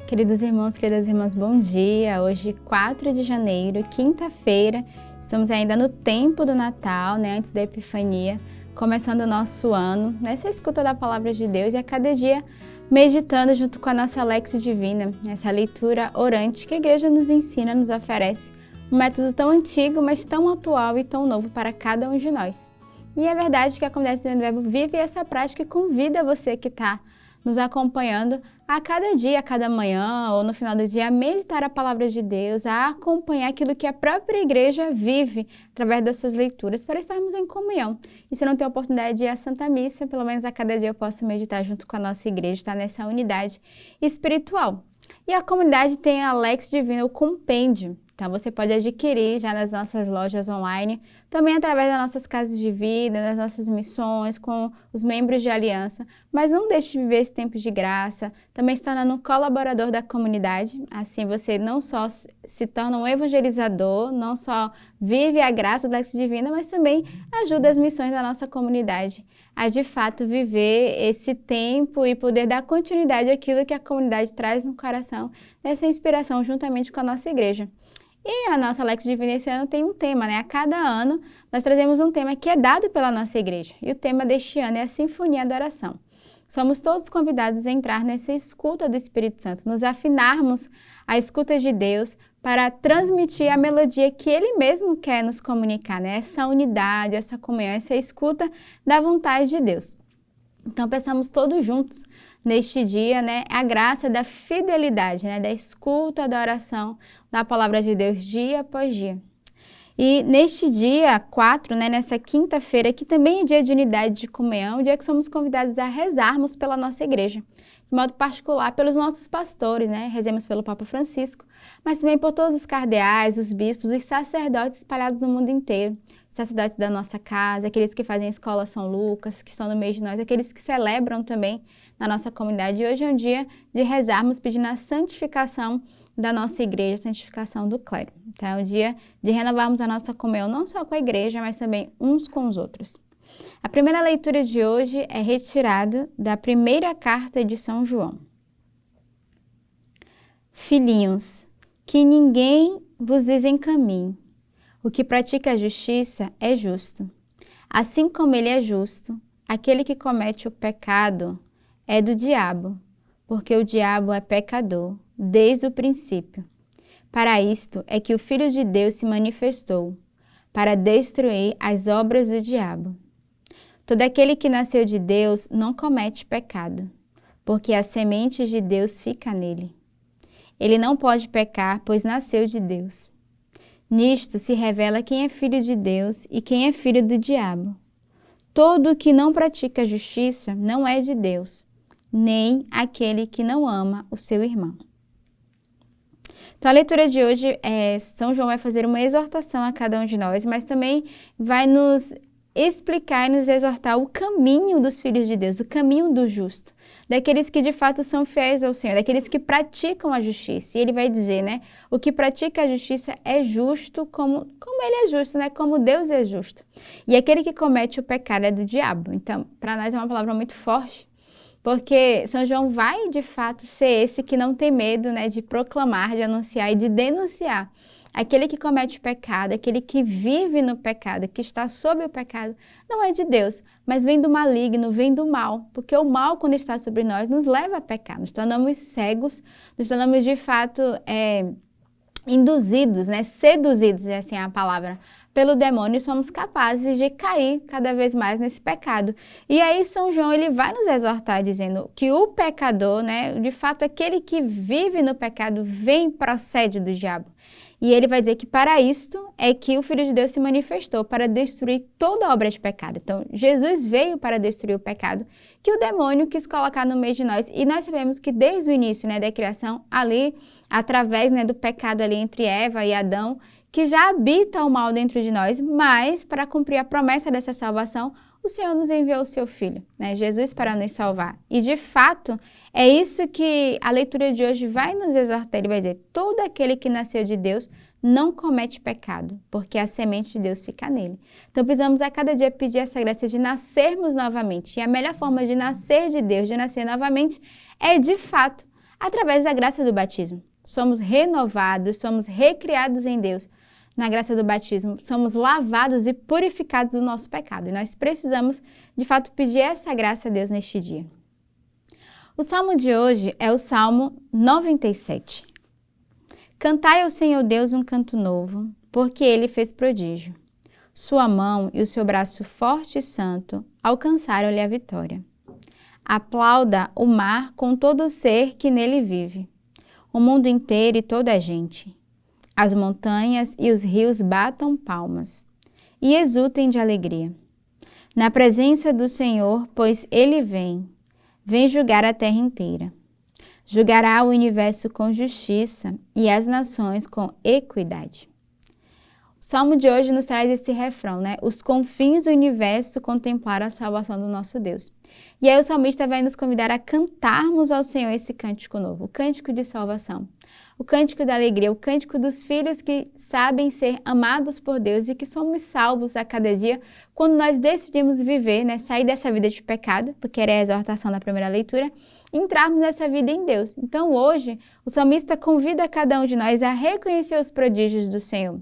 Queridos irmãos, queridas irmãs, bom dia! Hoje, 4 de janeiro, quinta-feira, estamos ainda no tempo do Natal, antes da Epifania, começando o nosso ano, nessa escuta da Palavra de Deus e a cada dia meditando junto com a nossa Lexio Divina, essa leitura orante que a Igreja nos ensina, nos oferece, um método tão antigo, mas tão atual e tão novo para cada um de nós. E é verdade que a Comunidade Estudando o Verbo vive essa prática e convida você que está nos acompanhando a cada dia, a cada manhã ou no final do dia, a meditar a Palavra de Deus, a acompanhar aquilo que a própria Igreja vive através das suas leituras, para estarmos em comunhão. E se eu não tenho oportunidade de ir à Santa Missa, pelo menos a cada dia eu posso meditar junto com a nossa Igreja, estar nessa unidade espiritual. E a comunidade tem a Lexio Divina, o compêndio. Então, você pode adquirir já nas nossas lojas online, também através das nossas casas de vida, das nossas missões, com os membros de aliança. Mas não deixe de viver esse tempo de graça, também se tornando um colaborador da comunidade. Assim, você não só se torna um evangelizador, não só vive a graça da Lexio Divina, mas também ajuda as missões da nossa comunidade a, de fato, viver esse tempo e poder dar continuidade àquilo que a comunidade traz no coração, nessa inspiração, juntamente com a nossa igreja. E a nossa Lexio Divina esse ano tem um tema, A cada ano nós trazemos um tema que é dado pela nossa igreja. E o tema deste ano é a Sinfonia da Oração. Somos todos convidados a entrar nessa escuta do Espírito Santo, nos afinarmos à escuta de Deus para transmitir a melodia que Ele mesmo quer nos comunicar, Essa unidade, essa comunhão, essa escuta da vontade de Deus. Então, pensamos todos juntos neste dia, a graça da fidelidade, da escuta, da oração, da palavra de Deus dia após dia. E neste dia 4, nessa quinta-feira, que também é dia de unidade de comunhão, dia que somos convidados a rezarmos pela nossa igreja, de modo particular pelos nossos pastores, Rezemos pelo Papa Francisco, mas também por todos os cardeais, os bispos, os sacerdotes espalhados no mundo inteiro, os sacerdotes da nossa casa, aqueles que fazem a escola São Lucas, que estão no meio de nós, aqueles que celebram também na nossa comunidade. E hoje é um dia de rezarmos pedindo a santificação da nossa igreja, a santificação do clero. Então é um dia de renovarmos a nossa comunhão, não só com a igreja, mas também uns com os outros. A primeira leitura de hoje é retirada da primeira carta de São João. Filhinhos, que ninguém vos desencaminhe. O que pratica a justiça é justo. Assim como ele é justo, aquele que comete o pecado é do diabo, porque o diabo é pecador desde o princípio. Para isto é que o Filho de Deus se manifestou, para destruir as obras do diabo. Todo aquele que nasceu de Deus não comete pecado, porque a semente de Deus fica nele. Ele não pode pecar, pois nasceu de Deus. Nisto se revela quem é filho de Deus e quem é filho do diabo. Todo o que não pratica a justiça não é de Deus, nem aquele que não ama o seu irmão. Então, a leitura de hoje, São João vai fazer uma exortação a cada um de nós, mas também vai nos explicar e nos exortar o caminho dos filhos de Deus, o caminho do justo, daqueles que de fato são fiéis ao Senhor, daqueles que praticam a justiça. E ele vai dizer, o que pratica a justiça é justo como ele é justo, como Deus é justo. E aquele que comete o pecado é do diabo. Então, para nós é uma palavra muito forte, porque São João vai de fato ser esse que não tem medo, de proclamar, de anunciar e de denunciar. Aquele que comete pecado, aquele que vive no pecado, que está sob o pecado, não é de Deus, mas vem do maligno, vem do mal. Porque o mal, quando está sobre nós, nos leva a pecar. Nos tornamos cegos, nos tornamos de fato induzidos, seduzidos, é assim a palavra, pelo demônio, e somos capazes de cair cada vez mais nesse pecado. E aí São João ele vai nos exortar dizendo que o pecador, de fato aquele que vive no pecado, procede do diabo. E ele vai dizer que para isto é que o Filho de Deus se manifestou, para destruir toda obra de pecado. Então, Jesus veio para destruir o pecado que o demônio quis colocar no meio de nós. E nós sabemos que desde o início da criação, ali, através do pecado ali entre Eva e Adão, que já habita o mal dentro de nós, mas para cumprir a promessa dessa salvação, o Senhor nos enviou o seu Filho, Jesus, para nos salvar. E de fato, é isso que a leitura de hoje vai nos exortar. Ele vai dizer, todo aquele que nasceu de Deus não comete pecado, porque a semente de Deus fica nele. Então precisamos a cada dia pedir essa graça de nascermos novamente. E a melhor forma de nascer de Deus, de nascer novamente, é de fato através da graça do batismo. Somos renovados, somos recriados em Deus. Na graça do batismo, somos lavados e purificados do nosso pecado. E nós precisamos, de fato, pedir essa graça a Deus neste dia. O salmo de hoje é o Salmo 97. Cantai ao Senhor Deus um canto novo, porque Ele fez prodígio. Sua mão e o seu braço forte e santo alcançaram-lhe a vitória. Aplauda o mar com todo o ser que nele vive, o mundo inteiro e toda a gente. As montanhas e os rios batam palmas e exultem de alegria. Na presença do Senhor, pois Ele vem julgar a terra inteira. Julgará o universo com justiça e as nações com equidade. O Salmo de hoje nos traz esse refrão, né? Os confins do universo contemplaram a salvação do nosso Deus. E aí o salmista vai nos convidar a cantarmos ao Senhor esse cântico novo, o cântico de salvação, o cântico da alegria, o cântico dos filhos que sabem ser amados por Deus e que somos salvos a cada dia quando nós decidimos viver, né? Sair dessa vida de pecado, porque era a exortação da primeira leitura, e entrarmos nessa vida em Deus. Então hoje o salmista convida cada um de nós a reconhecer os prodígios do Senhor,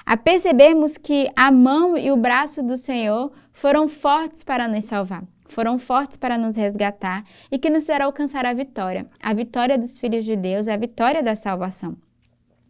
a percebermos que a mão e o braço do Senhor foram fortes para nos salvar, foram fortes para nos resgatar e que nos dará alcançar a vitória dos filhos de Deus, a vitória da salvação.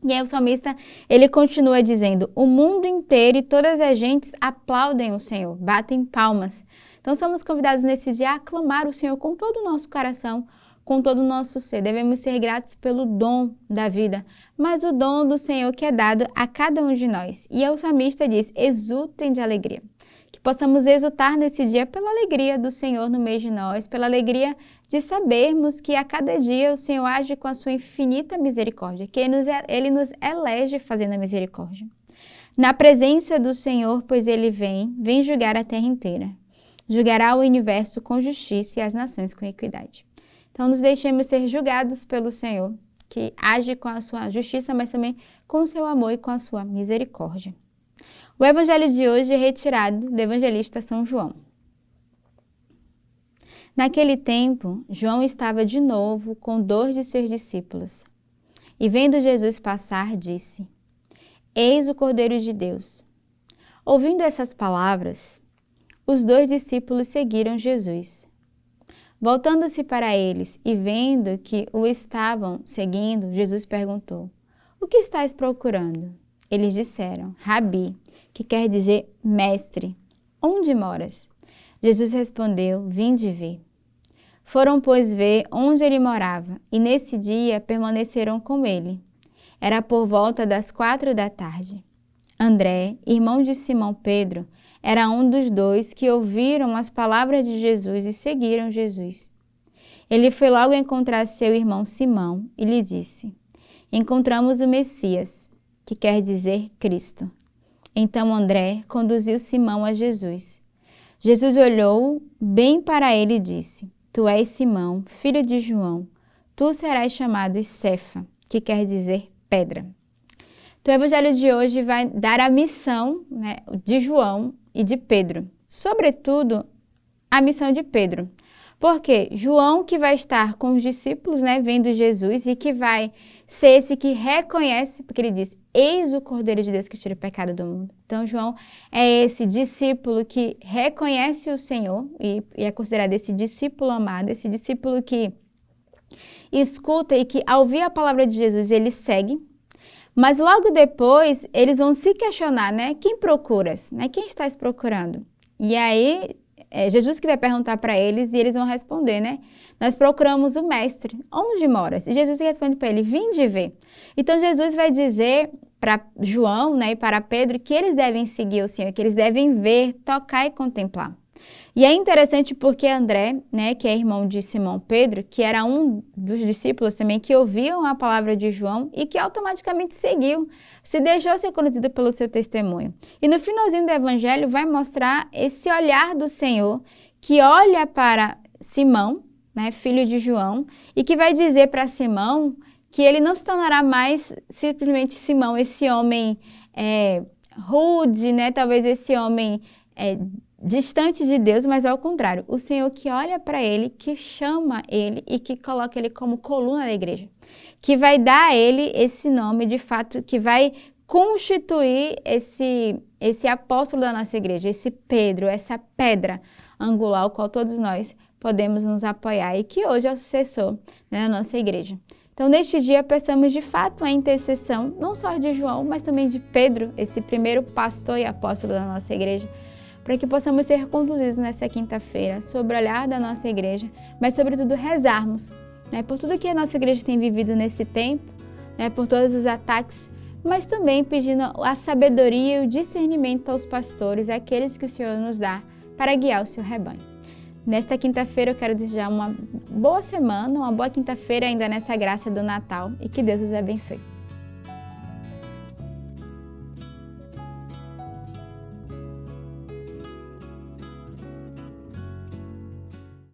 E aí o salmista, ele continua dizendo, o mundo inteiro e todas as gentes aplaudem o Senhor, batem palmas. Então somos convidados nesse dia a aclamar o Senhor com todo o nosso coração, com todo o nosso ser. Devemos ser gratos pelo dom da vida, mas o dom do Senhor que é dado a cada um de nós. E aí o salmista diz, exultem de alegria. Que possamos exultar nesse dia pela alegria do Senhor no meio de nós, pela alegria de sabermos que a cada dia o Senhor age com a sua infinita misericórdia, que Ele nos elege fazendo a misericórdia. Na presença do Senhor, pois Ele vem julgar a terra inteira. Julgará o universo com justiça e as nações com equidade. Então, nos deixemos ser julgados pelo Senhor, que age com a sua justiça, mas também com o seu amor e com a sua misericórdia. O evangelho de hoje é retirado do evangelista São João. Naquele tempo, João estava de novo com 2 de seus discípulos. E vendo Jesus passar, disse, Eis o Cordeiro de Deus. Ouvindo essas palavras, os 2 discípulos seguiram Jesus. Voltando-se para eles e vendo que o estavam seguindo, Jesus perguntou, O que estáis procurando? Eles disseram, Rabi, que quer dizer mestre, onde moras? Jesus respondeu, vinde ver. Foram, pois, ver onde ele morava, e nesse dia permaneceram com ele. Era por volta das 4 da tarde. André, irmão de Simão Pedro, era um dos 2 que ouviram as palavras de Jesus e seguiram Jesus. Ele foi logo encontrar seu irmão Simão e lhe disse, Encontramos o Messias, que quer dizer Cristo. Então André conduziu Simão a Jesus. Jesus olhou bem para ele e disse, Tu és Simão, filho de João, tu serás chamado Cefa, que quer dizer pedra. Então, o evangelho de hoje vai dar a missão, né, de João e de Pedro, sobretudo a missão de Pedro. Porque João que vai estar com os discípulos, né, vendo Jesus e que vai ser esse que reconhece, porque ele diz, eis o Cordeiro de Deus que tira o pecado do mundo. Então João é esse discípulo que reconhece o Senhor e é considerado esse discípulo amado, esse discípulo que escuta e que ao ouvir a palavra de Jesus ele segue. Mas logo depois eles vão se questionar, né? Quem procuras? Né? Quem estás procurando? E aí é Jesus que vai perguntar para eles e eles vão responder, né? Nós procuramos o mestre. Onde moras? E Jesus responde para ele, vinde ver. Então Jesus vai dizer para João, né, e para Pedro que eles devem seguir o Senhor, que eles devem ver, tocar e contemplar. E é interessante porque André, né, que é irmão de Simão Pedro, que era um dos discípulos também que ouviam a palavra de João e que automaticamente seguiu, se deixou ser conduzido pelo seu testemunho. E no finalzinho do evangelho vai mostrar esse olhar do Senhor que olha para Simão, né, filho de João, e que vai dizer para Simão que ele não se tornará mais simplesmente Simão, esse homem rude, né, talvez esse homem distante de Deus, mas ao contrário, o Senhor que olha para ele, que chama ele e que coloca ele como coluna da igreja, que vai dar a ele esse nome de fato, que vai constituir esse apóstolo da nossa igreja, esse Pedro, essa pedra angular, ao qual todos nós podemos nos apoiar e que hoje é o sucessor, né, da nossa igreja. Então, neste dia, peçamos de fato a intercessão, não só de João, mas também de Pedro, esse primeiro pastor e apóstolo da nossa igreja, para que possamos ser conduzidos nessa quinta-feira, sob o olhar da nossa igreja, mas sobretudo rezarmos, né, por tudo que a nossa igreja tem vivido nesse tempo, né, por todos os ataques, mas também pedindo a sabedoria e o discernimento aos pastores, aqueles que o Senhor nos dá para guiar o seu rebanho. Nesta quinta-feira eu quero desejar uma boa semana, uma boa quinta-feira ainda nessa graça do Natal e que Deus os abençoe.